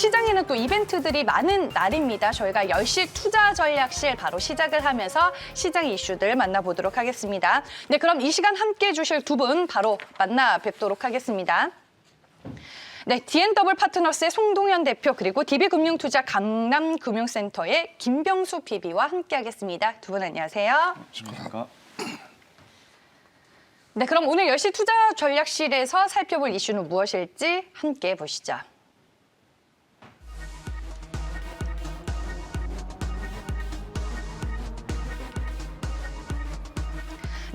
시장에는 또 이벤트들이 많은 날입니다. 저희가 10시 투자 전략실 바로 시작을 하면서 시장 이슈들 만나보도록 하겠습니다. 네, 그럼 이 시간 함께 해주실 두 분 바로 만나 뵙도록 하겠습니다. 네, D&W 파트너스의 송동현 대표 그리고 DB금융투자 강남금융센터의 김병수 PB와 함께하겠습니다. 두 분 안녕하세요. 안녕하십니까. 네, 그럼 오늘 10시 투자 전략실에서 살펴볼 이슈는 무엇일지 함께 보시죠.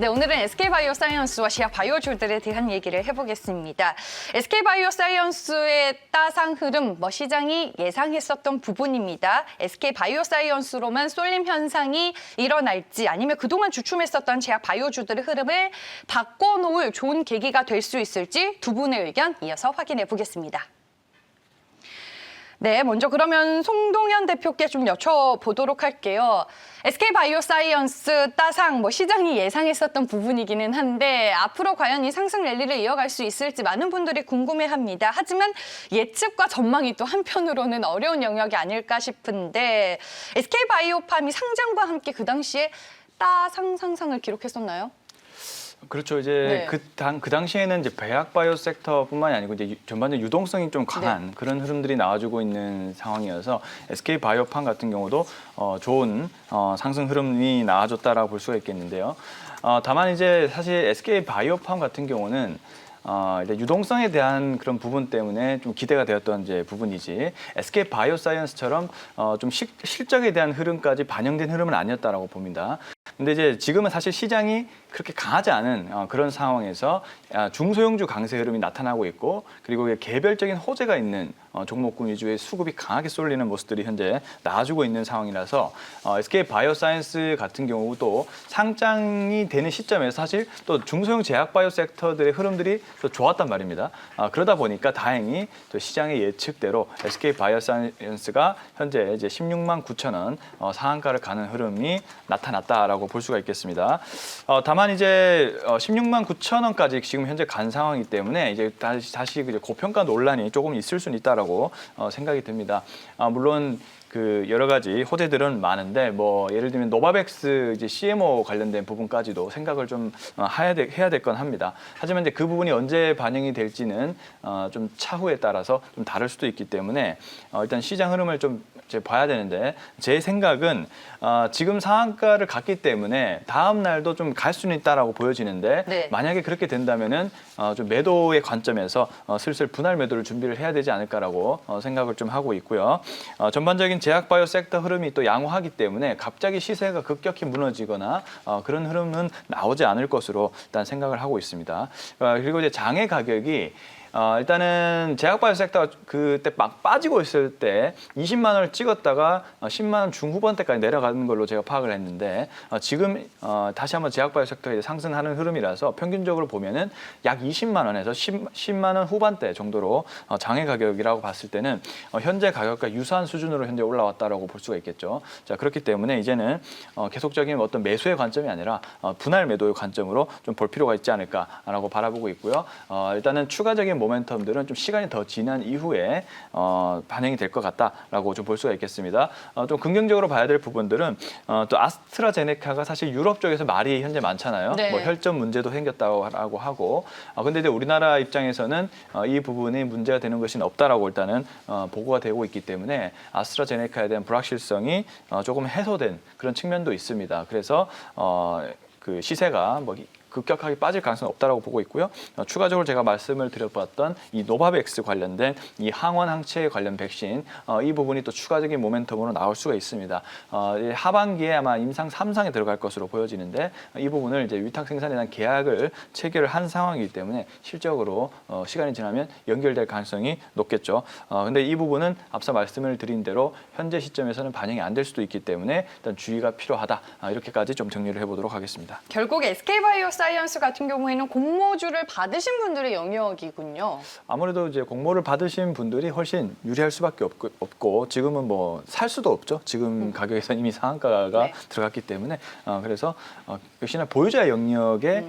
네, 오늘은 SK바이오사이언스와 시약 바이오주들에 대한 얘기를 해보겠습니다. SK바이오사이언스의 따상 흐름, 시장이 예상했었던 부분입니다. SK바이오사이언스로만 쏠림 현상이 일어날지 아니면 그동안 주춤했었던 제약 바이오주들의 흐름을 바꿔놓을 좋은 계기가 될 수 있을지 두 분의 의견 이어서 확인해 보겠습니다. 네, 먼저 그러면 송동현 대표께 좀 여쭤보도록 할게요. SK바이오사이언스 따상, 시장이 예상했었던 부분이기는 한데 앞으로 과연 이 상승 랠리를 이어갈 수 있을지 많은 분들이 궁금해합니다. 하지만 예측과 전망이 또 한편으로는 어려운 영역이 아닐까 싶은데 SK바이오팜이 상장과 함께 그 당시에 따상 상승을 기록했었나요? 그렇죠. 이제 네. 그 당시에는 이제 배약 바이오 섹터뿐만이 아니고 이제 전반적인 유동성이 좀 강한 그런 흐름들이 나와주고 있는 상황이어서 SK 바이오팜 같은 경우도 좋은 상승 흐름이 나와줬다라고 볼 수가 있겠는데요. 다만 이제 사실 SK 바이오팜 같은 경우는 이제 유동성에 대한 그런 부분 때문에 좀 기대가 되었던 이제 부분이지 SK 바이오사이언스처럼 좀 실적에 대한 흐름까지 반영된 흐름은 아니었다라고 봅니다. 근데 이제 지금은 사실 시장이 그렇게 강하지 않은 그런 상황에서 중소형주 강세 흐름이 나타나고 있고 그리고 개별적인 호재가 있는 종목군 위주의 수급이 강하게 쏠리는 모습들이 현재 나와주고 있는 상황이라서 SK 바이오사이언스 같은 경우도 상장이 되는 시점에서 사실 또 중소형 제약 바이오 섹터들의 흐름들이 또 좋았단 말입니다. 그러다 보니까 다행히 또 시장의 예측대로 SK 바이오사이언스가 현재 이제 16만 9천 원 상한가를 가는 흐름이 나타났다라고 볼 수가 있겠습니다. 다만 이제 16만 9천 원까지 지금 현재 간 상황이기 때문에 이제 다시 고평가 논란이 조금 있을 수는 있다라고 생각이 듭니다. 물론 그 여러 가지 호재들은 많은데 예를 들면 노바백스 이제 CMO 관련된 부분까지도 생각을 좀 해야 될 건 합니다. 하지만 이제 그 부분이 언제 반영이 될지는 좀 차후에 따라서 좀 다를 수도 있기 때문에 일단 시장 흐름을 좀 이제 봐야 되는데 제 생각은 지금 상한가를 갔기 때문에 다음 날도 좀 갈 수는 있다라고 보여지는데 네. 만약에 그렇게 된다면은 좀 매도의 관점에서 슬슬 분할 매도를 준비를 해야 되지 않을까라고 생각을 좀 하고 있고요. 전반적인 제약 바이오 섹터 흐름이 또 양호하기 때문에 갑자기 시세가 급격히 무너지거나 그런 흐름은 나오지 않을 것으로 일단 생각을 하고 있습니다. 그리고 이제 장외 가격이 일단은 제약 바이오 섹터가 그때 막 빠지고 있을 때 20만 원을 찍었다가 10만 원 중후반대까지 내려가는 걸로 제가 파악을 했는데 지금 다시 한번 제약 바이오 섹터가 상승하는 흐름이라서 평균적으로 보면은 약 20만 원에서 10만 원 후반대 정도로 장외 가격이라고 봤을 때는 현재 가격과 유사한 수준으로 현재 올라왔다라고 볼 수가 있겠죠. 자, 그렇기 때문에 이제는 계속적인 어떤 매수의 관점이 아니라 분할 매도의 관점으로 좀 볼 필요가 있지 않을까라고 바라보고 있고요. 일단은 추가적인 모멘텀들은 좀 시간이 더 지난 이후에 반영이 될 것 같다라고 좀 볼 수가 있겠습니다. 좀 긍정적으로 봐야 될 부분들은 또 아스트라제네카가 사실 유럽 쪽에서 말이 현재 많잖아요. 네. 혈전 문제도 생겼다고 하고 근데 이제 우리나라 입장에서는 이 부분이 문제가 되는 것이 없다라고 일단은 보고가 되고 있기 때문에 아스트라제네카에 대한 불확실성이 조금 해소된 그런 측면도 있습니다. 그래서 그 시세가 급격하게 빠질 가능성은 없다라고 보고 있고요. 추가적으로 제가 말씀을 드려봤던 이 노바백스 관련된 이 항원 항체 관련 백신 이 부분이 또 추가적인 모멘텀으로 나올 수가 있습니다. 하반기에 아마 임상 3상에 들어갈 것으로 보여지는데 이 부분을 이제 위탁 생산에 대한 계약을 체결을 한 상황이기 때문에 실적으로 시간이 지나면 연결될 가능성이 높겠죠. 근데 이 부분은 앞서 말씀을 드린 대로 현재 시점에서는 반영이 안 될 수도 있기 때문에 일단 주의가 필요하다. 이렇게까지 좀 정리를 해보도록 하겠습니다. 결국 SK바이오 바이오사이언스 같은 경우에는 공모주를 받으신 분들의 영역이군요. 아무래도 이제 공모를 받으신 분들이 훨씬 유리할 수밖에 없고 지금은 뭐 살 수도 없죠. 지금 가격에서 이미 상한가가 네. 들어갔기 때문에 그래서 역시나 보유자 영역에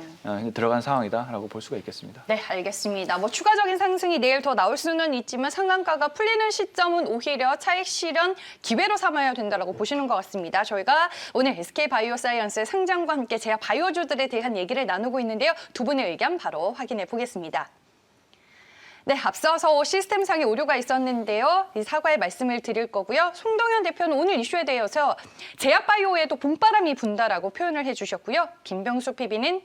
들어간 상황이다라고 볼 수가 있겠습니다. 네, 알겠습니다. 뭐 추가적인 상승이 내일 더 나올 수는 있지만 상한가가 풀리는 시점은 오히려 차익 실현 기회로 삼아야 된다라고 보시는 것 같습니다. 저희가 오늘 SK바이오사이언스의 상장과 함께 제약 바이오주들에 대한 얘기를 나누고 있는데요. 두 분의 의견 바로 확인해 보겠습니다. 네, 앞서서 시스템상의 오류가 있었는데요. 이 사과의 말씀을 드릴 거고요. 송동현 대표는 오늘 이슈에 대해서 제약바이오에도 봄바람이 분다라고 표현을 해주셨고요. 김병수 PB는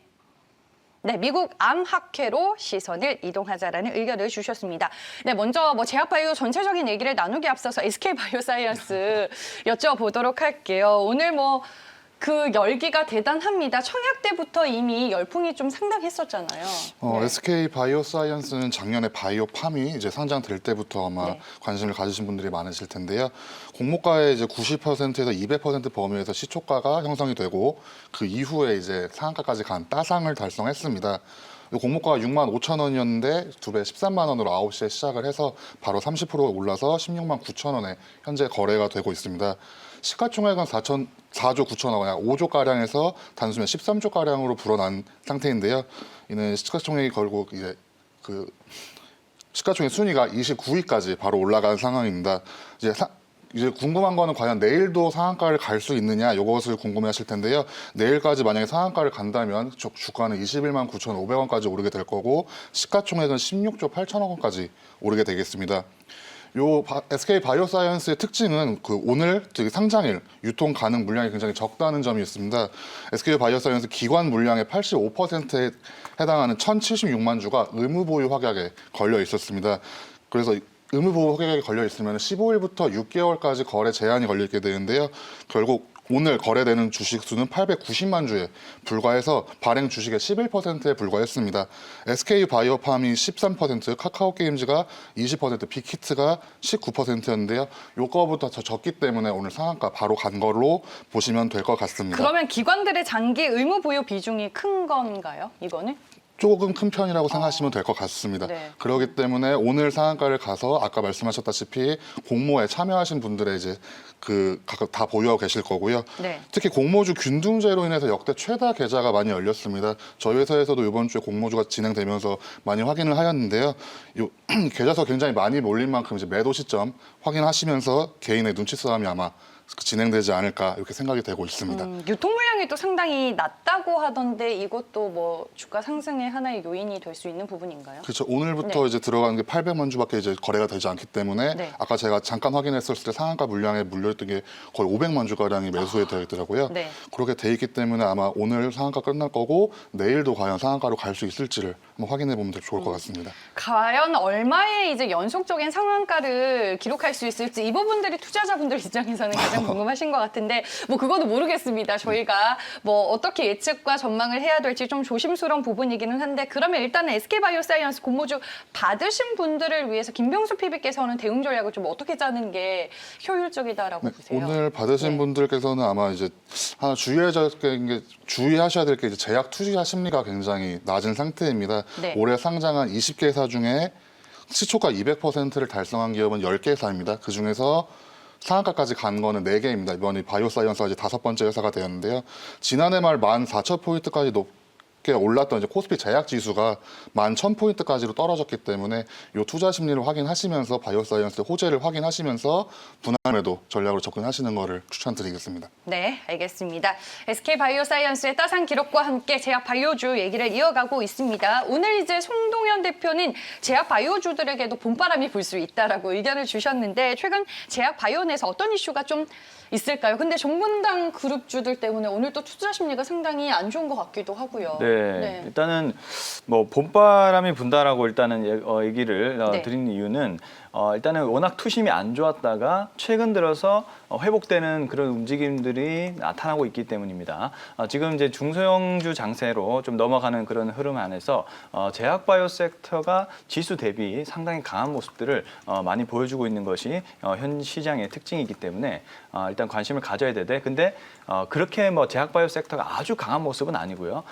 네, 미국 암학회로 시선을 이동하자라는 의견을 주셨습니다. 네, 먼저 뭐 제약바이오 전체적인 얘기를 나누기 앞서서 SK바이오사이언스 여쭤보도록 할게요. 오늘 뭐 그 열기가 대단합니다. 청약 때부터 이미 열풍이 좀 상당했었잖아요. 네. SK 바이오사이언스는 작년에 바이오팜이 이제 상장될 때부터 아마 네. 관심을 가지신 분들이 많으실 텐데요. 공모가의 이제 90%에서 200% 범위에서 시초가가 형성이 되고 그 이후에 이제 상한가까지 간 따상을 달성했습니다. 공모가가 6만 5천 원이었는데 두 배 13만 원으로 9시에 시작을 해서 바로 30% 올라서 16만 9천 원에 현재 거래가 되고 있습니다. 시가총액은 4조 9천억 원, 약 5조 가량에서 단숨에 13조 가량으로 불어난 상태인데요. 이는 시가총액이 결국 이제 그 시가총액 순위가 29위까지 바로 올라간 상황입니다. 이제 궁금한 거는 과연 내일도 상한가를 갈 수 있느냐 이것을 궁금해하실 텐데요. 내일까지 만약에 상한가를 간다면 주가는 21만 9,500원까지 오르게 될 거고 시가총액은 16조 8천억 원까지 오르게 되겠습니다. SK 바이오사이언스의 특징은 오늘 상장일 유통 가능 물량이 굉장히 적다는 점이 있습니다. SK 바이오사이언스 기관 물량의 85%에 해당하는 1,076만 주가 의무 보유 확약에 걸려 있었습니다. 그래서 의무 보유 확약에 걸려 있으면 15일부터 6개월까지 거래 제한이 걸려 있게 되는데요. 결국 오늘 거래되는 주식 수는 890만 주에 불과해서 발행 주식의 11%에 불과했습니다. SK 바이오팜이 13%, 카카오 게임즈가 20%, 빅히트가 19%였는데요. 요거보다 더 적기 때문에 오늘 상한가 바로 간 걸로 보시면 될 것 같습니다. 그러면 기관들의 장기 의무 보유 비중이 큰 건가요? 이거는? 조금 큰 편이라고 생각하시면 될 것 같습니다. 네. 그렇기 때문에 오늘 상한가를 가서 아까 말씀하셨다시피 공모에 참여하신 분들의 이제 각각 다 보유하고 계실 거고요. 네. 특히 공모주 균등제로 인해서 역대 최다 계좌가 많이 열렸습니다. 저희 회사에서도 이번 주에 공모주가 진행되면서 많이 확인을 하였는데요. 계좌수 굉장히 많이 몰린 만큼 이제 매도 시점 확인하시면서 개인의 눈치 싸움이 아마 진행되지 않을까 이렇게 생각이 되고 있습니다. 유통 물량이 또 상당히 낮다고 하던데 이것도 뭐 주가 상승의 하나의 요인이 될 수 있는 부분인가요? 그렇죠. 오늘부터 네. 이제 들어가는 게 800만 주밖에 이제 거래가 되지 않기 때문에 네. 아까 제가 잠깐 확인했을 때 상한가 물량에 물려있던 게 거의 500만 주 가량이 매수에 되더라고요. 네. 그렇게 돼 있기 때문에 아마 오늘 상한가 끝날 거고 내일도 과연 상한가로 갈 수 있을지를 한번 확인해 보면 좋을 것 같습니다. 과연 얼마의 이제 연속적인 상한가를 기록할 수 있을지 이 부분들이 투자자분들 입장에서는 가장 궁금하신 것 같은데 뭐 그것도 모르겠습니다. 저희가 뭐 어떻게 예측과 전망을 해야 될지 좀 조심스러운 부분이기는 한데 그러면 일단은 SK바이오사이언스 공모주 받으신 분들을 위해서 김병수 PB께서는 대응 전략을 좀 어떻게 짜는 게 효율적이다라고 보세요? 오늘 받으신 네. 분들께서는 아마 이제 하나 주의하셔야 될 게 이제 제약 투자 심리가 굉장히 낮은 상태입니다. 네. 올해 상장한 20개사 중에 시초가 200%를 달성한 기업은 10개사입니다. 그 중에서 상한가까지 간 거는 4개입니다. 이번에 바이오사이언스가 이제 5번째 회사가 되었는데요. 지난해 말 14,000포인트까지 높게 올랐던 이제 코스피 제약 지수가 11,000포인트까지로 떨어졌기 때문에 이 투자 심리를 확인하시면서 바이오사이언스 호재를 확인하시면서 분할매도 전략으로 접근하시는 거를 추천드리겠습니다. 네, 알겠습니다. SK바이오사이언스의 따상 기록과 함께 제약 바이오주 얘기를 이어가고 있습니다. 오늘 이제 송동현 대표는 제약 바이오주들에게도 봄바람이 불 수 있다라고 의견을 주셨는데 최근 제약 바이오 내에서 어떤 이슈가 좀 있을까요? 근데 정문당 그룹주들 때문에 오늘 또 투자 심리가 상당히 안 좋은 것 같기도 하고요. 네, 일단은 뭐 봄바람이 분다라고 일단은 얘기를 네. 드린 이유는 일단은 워낙 투심이 안 좋았다가 최근 들어서 회복되는 그런 움직임들이 나타나고 있기 때문입니다. 지금 이제 중소형주 장세로 좀 넘어가는 그런 흐름 안에서 제약바이오 섹터가 지수 대비 상당히 강한 모습들을 많이 보여주고 있는 것이 현 시장의 특징이기 때문에 일단 관심을 가져야 되되, 근데 그렇게 뭐 제약바이오 섹터가 아주 강한 모습은 아니고요.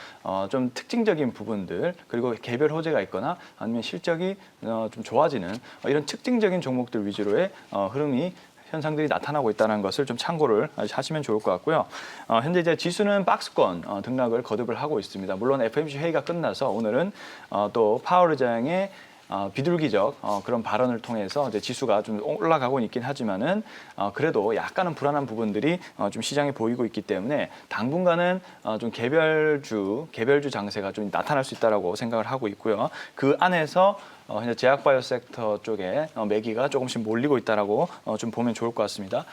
좀 특징적인 부분들, 그리고 개별 호재가 있거나 아니면 실적이 좀 좋아지는 이런 특징적인 종목들 위주로의 흐름이 현상들이 나타나고 있다는 것을 좀 참고를 하시면 좋을 것 같고요. 현재 이제 지수는 박스권 등락을 거듭을 하고 있습니다. 물론 FOMC 회의가 끝나서 오늘은 또 파월 의장의 비둘기적 그런 발언을 통해서 이제 지수가 좀 올라가고 있긴 하지만은 그래도 약간은 불안한 부분들이 좀 시장에 보이고 있기 때문에 당분간은 좀 개별주 장세가 좀 나타날 수 있다라고 생각을 하고 있고요. 그 안에서 현재 제약바이오 섹터 쪽에 매기가 조금씩 몰리고 있다라고 좀 보면 좋을 것 같습니다.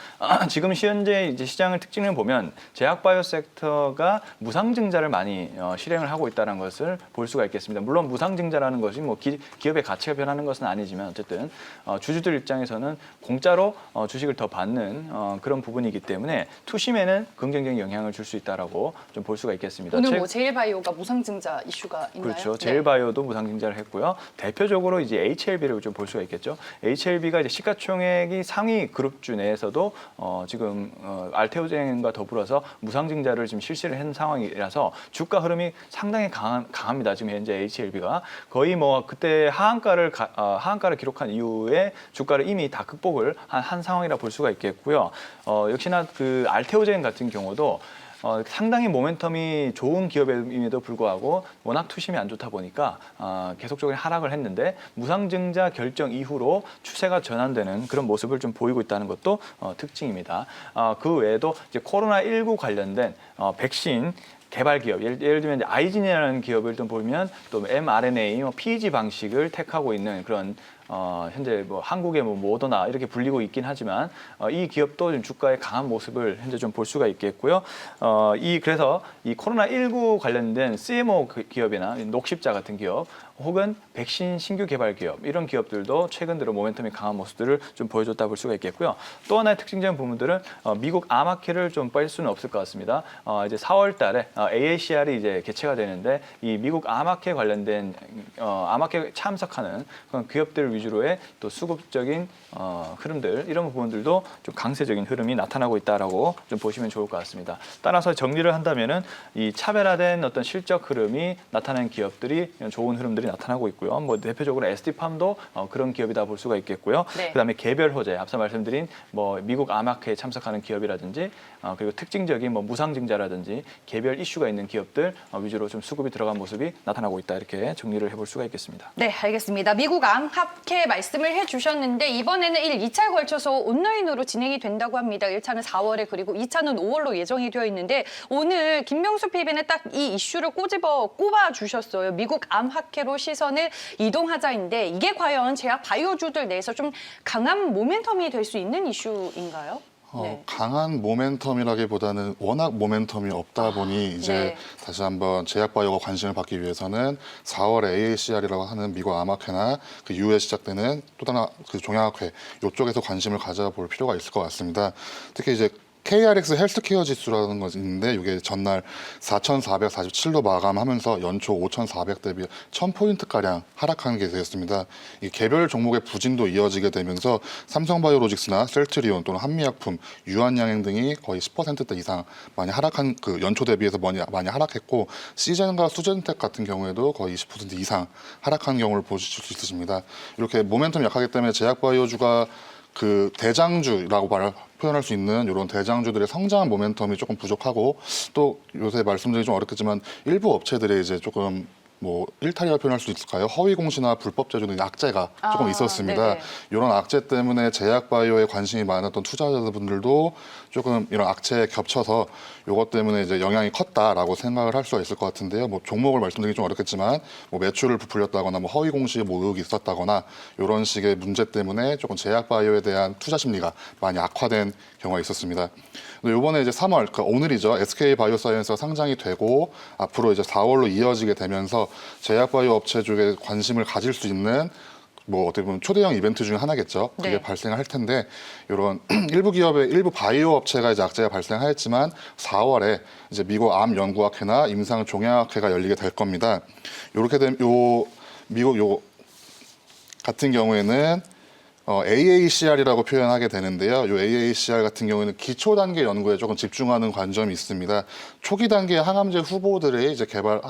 지금 현재 이제 시장을 특징을 보면 제약바이오 섹터가 무상증자를 많이 실행을 하고 있다는 것을 볼 수가 있겠습니다. 물론 무상증자라는 것이 뭐 기업의 가치가 변하는 것은 아니지만 어쨌든 주주들 입장에서는 공짜로 주식을 더 받는 그런 부분이기 때문에 투심에는 긍정적인 영향을 줄 수 있다라고 좀 볼 수가 있겠습니다. 오늘 뭐 제일바이오가 무상증자 이슈가 있나요? 그렇죠. 제일바이오도 무상증자를 했고요. 대표적으로 이제 HLB를 좀 볼 수가 있겠죠. HLB가 이제 시가총액이 상위 그룹주 내에서도 지금 알테오젠과 더불어서 무상증자를 지금 실시를 한 상황이라서 주가 흐름이 상당히 강합니다. 지금 현재 HLB가 거의 뭐 그때 하한가를 기록한 이후에 주가를 이미 다 극복을 한 상황이라 볼 수가 있겠고요. 역시나 그 알테오젠 같은 경우도 상당히 모멘텀이 좋은 기업임에도 불구하고 워낙 투심이 안 좋다 보니까 계속적으로 하락을 했는데 무상증자 결정 이후로 추세가 전환되는 그런 모습을 좀 보이고 있다는 것도 특징입니다. 그 외에도 이제 코로나19 관련된 백신 개발 기업, 예를 들면 아이진이라는 기업을 좀 보면 또 mRNA, PEG 방식을 택하고 있는 그런 현재 뭐 한국의 뭐 모더나 이렇게 불리고 있긴 하지만 이 기업도 좀 주가의 강한 모습을 현재 좀 볼 수가 있겠고요. 그래서 이 코로나19 관련된 CMO 기업이나 녹십자 같은 기업 혹은 백신 신규 개발 기업 이런 기업들도 최근 들어 모멘텀이 강한 모습들을 좀 보여줬다 볼 수가 있겠고요. 또 하나의 특징적인 부분들은 미국 아마케를 좀 뺄 수는 없을 것 같습니다. 이제 4월달에 AACR이 이제 개최가 되는데 이 미국 아마케 관련된 아마케 참석하는 그런 기업들 위주로의 또 수급적인 흐름들 이런 부분들도 좀 강세적인 흐름이 나타나고 있다라고 좀 보시면 좋을 것 같습니다. 따라서 정리를 한다면은 이 차별화된 어떤 실적 흐름이 나타나는 기업들이 좋은 흐름들이 나타나고 있고요. 뭐 대표적으로 ST팜도 그런 기업이다 볼 수가 있겠고요. 네. 그다음에 개별 호재 앞서 말씀드린 뭐 미국 아마케에 참석하는 기업이라든지 그리고 특징적인 뭐 무상증자라든지 개별 이슈가 있는 기업들 위주로 좀 수급이 들어간 모습이 나타나고 있다 이렇게 정리를 해볼 수가 있겠습니다. 네, 알겠습니다. 미국 암학회 말씀을 해주셨는데 이번에는 2차에 걸쳐서 온라인으로 진행이 된다고 합니다. 1차는 4월에 그리고 2차는 5월로 예정이 되어 있는데 오늘 김명수 PB는 딱 이 이슈를 꼽아 주셨어요. 미국 암학회로 시선을 이동하자인데 이게 과연 제약 바이오주들 내에서 좀 강한 모멘텀이 될 수 있는 이슈인가요? 네. 강한 모멘텀이라기보다는 워낙 모멘텀이 없다 보니 이제 네. 다시 한번 제약바이오가 관심을 받기 위해서는 4월에 AACR이라고 하는 미국 암학회나 그 이후에 시작되는 또 하나 그 종양학회 이쪽에서 관심을 가져볼 필요가 있을 것 같습니다. 특히 이제 KRX 헬스케어 지수라는 것이 있는데 이게 전날 4,447로 마감하면서 연초 5,400 대비 1,000포인트가량 하락하는 게 되었습니다. 이 개별 종목의 부진도 이어지게 되면서 삼성바이오로직스나 셀트리온 또는 한미약품, 유한양행 등이 거의 10%대 이상 많이 하락한 그 연초 대비해서 많이 하락했고 시젠과 수젠텍 같은 경우에도 거의 20% 이상 하락한 경우를 보실 수 있으십니다. 이렇게 모멘텀이 약하기 때문에 제약바이오주가 그 대장주라고 표현할 수 있는 이런 대장주들의 성장한 모멘텀이 조금 부족하고 또 요새 말씀드리기 좀 어렵겠지만 일부 업체들이 이제 조금 뭐 일탈이라고 표현할 수 있을까요? 허위 공시나 불법 제조 등 악재가 조금 있었습니다. 네네. 이런 악재 때문에 제약바이오에 관심이 많았던 투자자분들도 조금 이런 악재에 겹쳐서 이것 때문에 이제 영향이 컸다라고 생각을 할 수가 있을 것 같은데요. 뭐 종목을 말씀드리기 좀 어렵겠지만 뭐 매출을 부풀렸다거나 뭐 허위 공시 뭐 의혹이 있었다거나 이런 식의 문제 때문에 조금 제약바이오에 대한 투자 심리가 많이 악화된 경우가 있었습니다. 이번에 이제 3월, 그러니까 오늘이죠. SK 바이오사이언스가 상장이 되고 앞으로 이제 4월로 이어지게 되면서 제약바이오 업체 쪽에 관심을 가질 수 있는 뭐 어떻게 보면 초대형 이벤트 중 하나겠죠. 그게 네. 발생할 텐데 이런 일부 기업의 일부 바이오 업체가 이제 악재가 발생하였지만 4월에 이제 미국 암 연구학회나 임상 종양학회가 열리게 될 겁니다. 이렇게 되면 미국 같은 경우에는 AACR이라고 표현하게 되는데요. 이 AACR 같은 경우에는 기초 단계 연구에 조금 집중하는 관점이 있습니다. 초기 단계 항암제 후보들의 이제 개발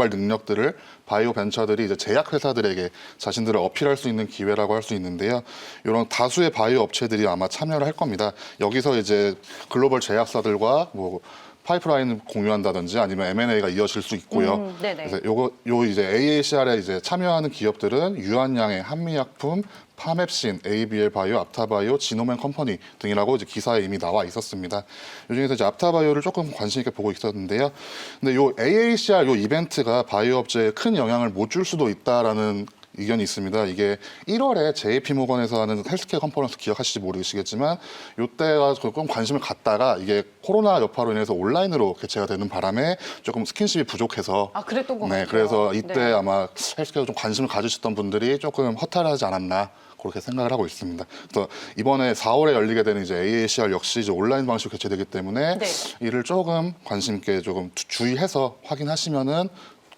능력들을 바이오 벤처들이 이제 제약 회사들에게 자신들을 어필할 수 있는 기회라고 할 수 있는데요. 이런 다수의 바이오 업체들이 아마 참여를 할 겁니다. 여기서 이제 글로벌 제약사들과 뭐 파이프라인을 공유한다든지 아니면 M&A가 이어질 수 있고요. 네네. 그래서 요 이제 AACR에 이제 참여하는 기업들은 유한양의 한미약품, 파맵신, ABL 바이오, 앞타바이오, 지노맨 컴퍼니 등이라고 이제 기사에 이미 나와 있었습니다. 이 중에서 이제 앞타바이오를 조금 관심 있게 보고 있었는데요. 근데 요 AACR 요 이벤트가 바이오 업체에 큰 영향을 못 줄 수도 있다라는 의견이 있습니다. 이게 1월에 JP모건에서 하는 헬스케어 컨퍼런스 기억하실지 모르시겠지만 이때가 조금 관심을 갖다가 이게 코로나 여파로 인해서 온라인으로 개최가 되는 바람에 조금 스킨십이 부족해서 그랬던 것 같아요. 그래서 이때 네. 아마 헬스케어 좀 관심을 가지셨던 분들이 조금 허탈하지 않았나 그렇게 생각을 하고 있습니다. 그래서 이번에 4월에 열리게 되는 이제 AACR 역시 이제 온라인 방식으로 개최되기 때문에 네. 이를 조금 관심 있게 조금 주의해서 확인하시면은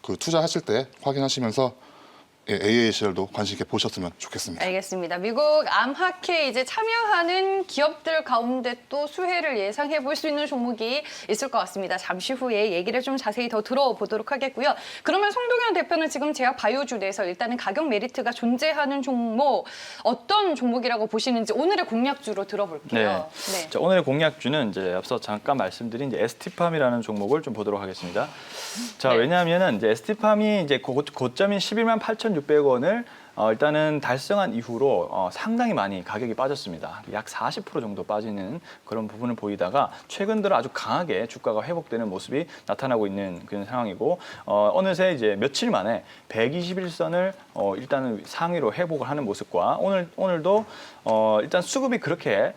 그 투자하실 때 확인하시면서 AACR도 관심 있게 보셨으면 좋겠습니다. 알겠습니다. 미국 암학회에 이제 참여하는 기업들 가운데 또 수혜를 예상해 볼 수 있는 종목이 있을 것 같습니다. 잠시 후에 얘기를 좀 자세히 더 들어보도록 하겠고요. 그러면 송동현 대표는 지금 제약 바이오주 내에서 일단은 가격 메리트가 존재하는 종목 어떤 종목이라고 보시는지 오늘의 공략주로 들어볼게요. 네. 자, 오늘의 공략주는 이제 앞서 잠깐 말씀드린 이제 ST팜이라는 종목을 좀 보도록 하겠습니다. 자, 네. 왜냐하면은 이제 ST팜이 이제 고점인 11만 8,600원을 일단은 달성한 이후로 상당히 많이 가격이 빠졌습니다. 약 40% 정도 빠지는 그런 부분을 보이다가 최근 들어 아주 강하게 주가가 회복되는 모습이 나타나고 있는 그런 상황이고 어느새 이제 며칠 만에 121선을 일단은 상위로 회복을 하는 모습과 오늘도 일단 수급이 그렇게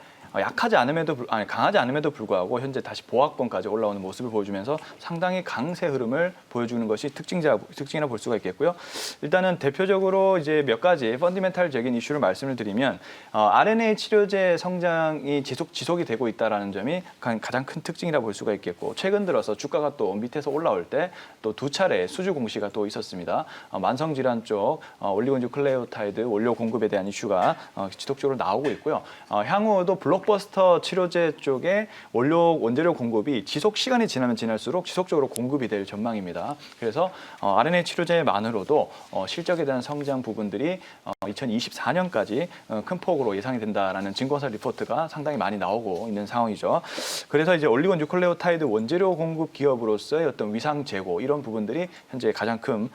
강하지 않음에도 불구하고 현재 다시 보합권까지 올라오는 모습을 보여주면서 상당히 강세 흐름을 보여주는 것이 특징이라 볼 수가 있겠고요. 일단은 대표적으로 이제 몇 가지 펀디멘탈적인 이슈를 말씀을 드리면 RNA 치료제 성장이 지속이 되고 있다라는 점이 가장 큰 특징이라 볼 수가 있겠고 최근 들어서 주가가 또 밑에서 올라올 때 또 두 차례 수주 공시가 또 있었습니다. 만성 질환 쪽 올리고뉴클레오타이드 원료 공급에 대한 이슈가 지속적으로 나오고 있고요. 향후도 블록버스터 치료제 쪽에 원재료 공급이 지속 시간이 지나면 지날수록 지속적으로 공급이 될 전망입니다. 그래서 RNA 치료제만으로도 실적에 대한 성장 부분들이 2024년까지 큰 폭으로 예상이 된다라는 증권사 리포트가 상당히 많이 나오고 있는 상황이죠. 그래서 이제 올리고뉴클레오타이드 원재료 공급 기업으로서의 어떤 위상 제고 이런 부분들이 현재 가장 큰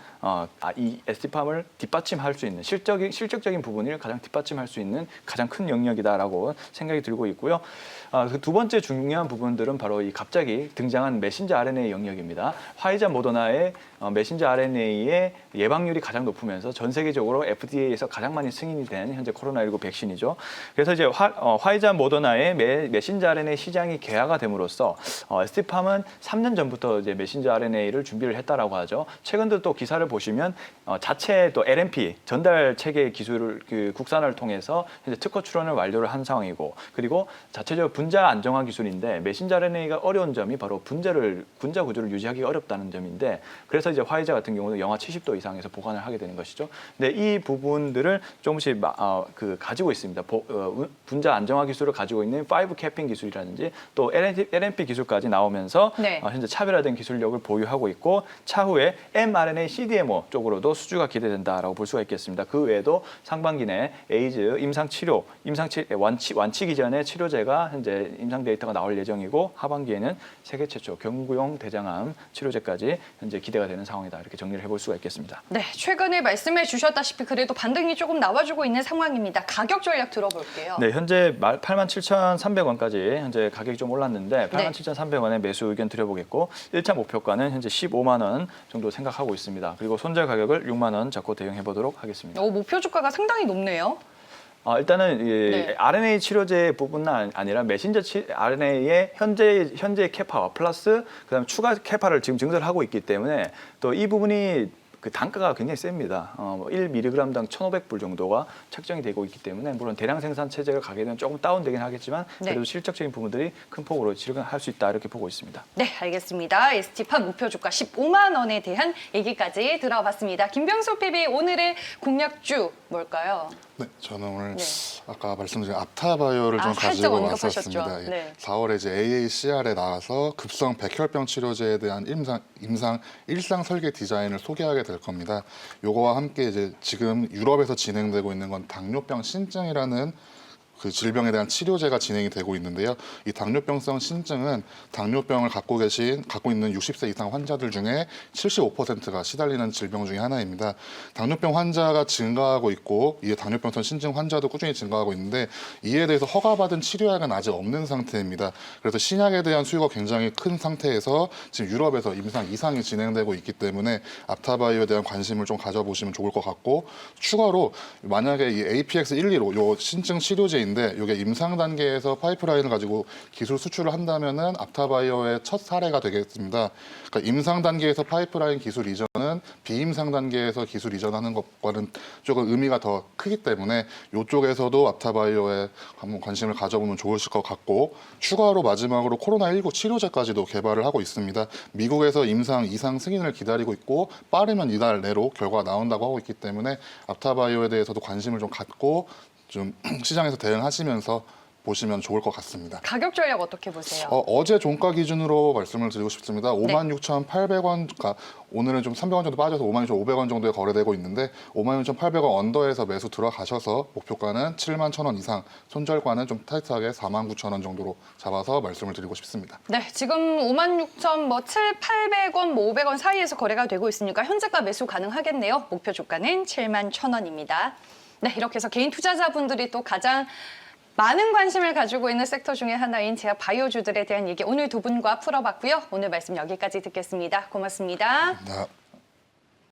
이 ST팜을 뒷받침할 수 있는 실적적인 부분을 가장 뒷받침할 수 있는 가장 큰 영역이다라고 생각이 들고 있고요. 그 두 번째 중요한 부분들은 바로 이 갑자기 등장한 메신저 RNA 영역입니다. 화이자 모더나의 메신저 RNA의 예방률이 가장 높으면서 전 세계적으로 FDA에서 가장 많이 승인이 된 현재 코로나19 백신이죠. 그래서 이제 화이자 모더나의 메신저 RNA 시장이 개화가 됨으로써 ST팜은 3년 전부터 이제 메신저 RNA를 준비를 했다라고 하죠. 최근도 또 기사를 보시면 자체 또 LNP 전달 체계 기술을 국산화를 통해서 현재 특허 출원을 완료를 한 상황이고 그리고 자체적으로 분자 안정화 기술인데 메신저 RNA가 어려운 점이 바로 분자 구조를 유지하기가 어렵다는 점인데 그래서 이제 화이자 같은 경우는 영하 70도 이상에서 보관을 하게 되는 것이죠. 근데 이 부분들을 조금씩 가지고 있습니다. 분자 안정화 기술을 가지고 있는 5 캐핑 기술이라든지 또 LNP 기술까지 나오면서 네. 현재 차별화된 기술력을 보유하고 있고 차후에 mRNA CDMO 쪽으로도 수주가 기대된다라고 볼 수가 있겠습니다. 그 외에도 상반기 내 에이즈 임상 치료, 완치기 전에 치료제가 현재 임상 데이터가 나올 예정이고 하반기에는 세계 최초 경구용 대장암 치료제까지 현재 기대가 되는 상황이다. 이렇게 정리를 해볼 수가 있겠습니다. 네, 최근에 말씀해 주셨다시피 그래도 반등이 조금 나와주고 있는 상황입니다. 가격 전략 들어볼게요. 네, 현재 87,300원까지 현재 가격이 좀 올랐는데 87,300원에 매수 의견 드려보겠고 1차 목표가는 현재 15만 원 정도 생각하고 있습니다. 그리고 손절 가격을 6만 원 잡고 대응해 보도록 하겠습니다. 목표 주가가 상당히 높네요. 일단은 네. RNA 치료제뿐만 아니라 메신저 RNA의 현재 캐파와 플러스 그다음에 추가 캐파를 지금 증설하고 있기 때문에 또 이 부분이 그 단가가 굉장히 셉니다. 1mg당 1,500불 정도가 책정이 되고 있기 때문에 물론 대량 생산 체제가 가게 되면 조금 다운되긴 하겠지만 그래도 네. 실적적인 부분들이 큰 폭으로 실현할 수 있다 이렇게 보고 있습니다. 네, 알겠습니다. ST팜 목표 주가 15만 원에 대한 얘기까지 들어봤습니다. 김병수 PB 오늘의 공략주 뭘까요? 네, 저는 오늘 네. 아까 말씀드린 앞타바이오를 좀 살짝 가지고 언급하셨죠. 왔었습니다. 예. 네. 4월에 이제 AACR에 나와서 급성 백혈병 치료제에 대한 임상 일상 설계 디자인을 소개하게 될 겁니다. 요거와 함께 이제 지금 유럽에서 진행되고 있는 건 당뇨병 신증이라는 그 질병에 대한 치료제가 진행이 되고 있는데요. 이 당뇨병성 신증은 당뇨병을 갖고 있는 60세 이상 환자들 중에 75%가 시달리는 질병 중에 하나입니다. 당뇨병 환자가 증가하고 있고 이에 당뇨병성 신증 환자도 꾸준히 증가하고 있는데 이에 대해서 허가받은 치료약은 아직 없는 상태입니다. 그래서 신약에 대한 수요가 굉장히 큰 상태에서 지금 유럽에서 임상 2상이 진행되고 있기 때문에 앞타바이오에 대한 관심을 좀 가져보시면 좋을 것 같고 추가로 만약에 이 APX115 요 신증 치료제 인데 이게 임상 단계에서 파이프라인을 가지고 기술 수출을 한다면은 앞타바이오의 첫 사례가 되겠습니다. 그러니까 임상 단계에서 파이프라인 기술 이전은 비임상 단계에서 기술 이전하는 것과는 조금 의미가 더 크기 때문에 이쪽에서도 앞타바이오에 한번 관심을 가져보면 좋으실 것 같고 추가로 마지막으로 코로나19 치료제까지도 개발을 하고 있습니다. 미국에서 임상 2상 승인을 기다리고 있고 빠르면 이달 내로 결과가 나온다고 하고 있기 때문에 앞타바이오에 대해서도 관심을 좀 갖고 좀 시장에서 대응하시면서 보시면 좋을 것 같습니다. 가격 전략 어떻게 보세요? 어제 종가 기준으로 말씀을 드리고 싶습니다. 56,800원, 그러니까 오늘은 좀 300원 정도 빠져서 56,500원 정도에 거래되고 있는데 56,800원 언더에서 매수 들어가셔서 목표가는 71,000원 이상, 손절가는 좀 타이트하게 49,000원 정도로 잡아서 말씀을 드리고 싶습니다. 네, 지금 56,700원, 500원 사이에서 거래가 되고 있으니까 현재가 매수 가능하겠네요. 목표 주가는 71,000원입니다. 네, 이렇게 해서 개인 투자자분들이 또 가장 많은 관심을 가지고 있는 섹터 중에 하나인 제약 바이오주들에 대한 얘기 오늘 두 분과 풀어봤고요. 오늘 말씀 여기까지 듣겠습니다. 고맙습니다. 네.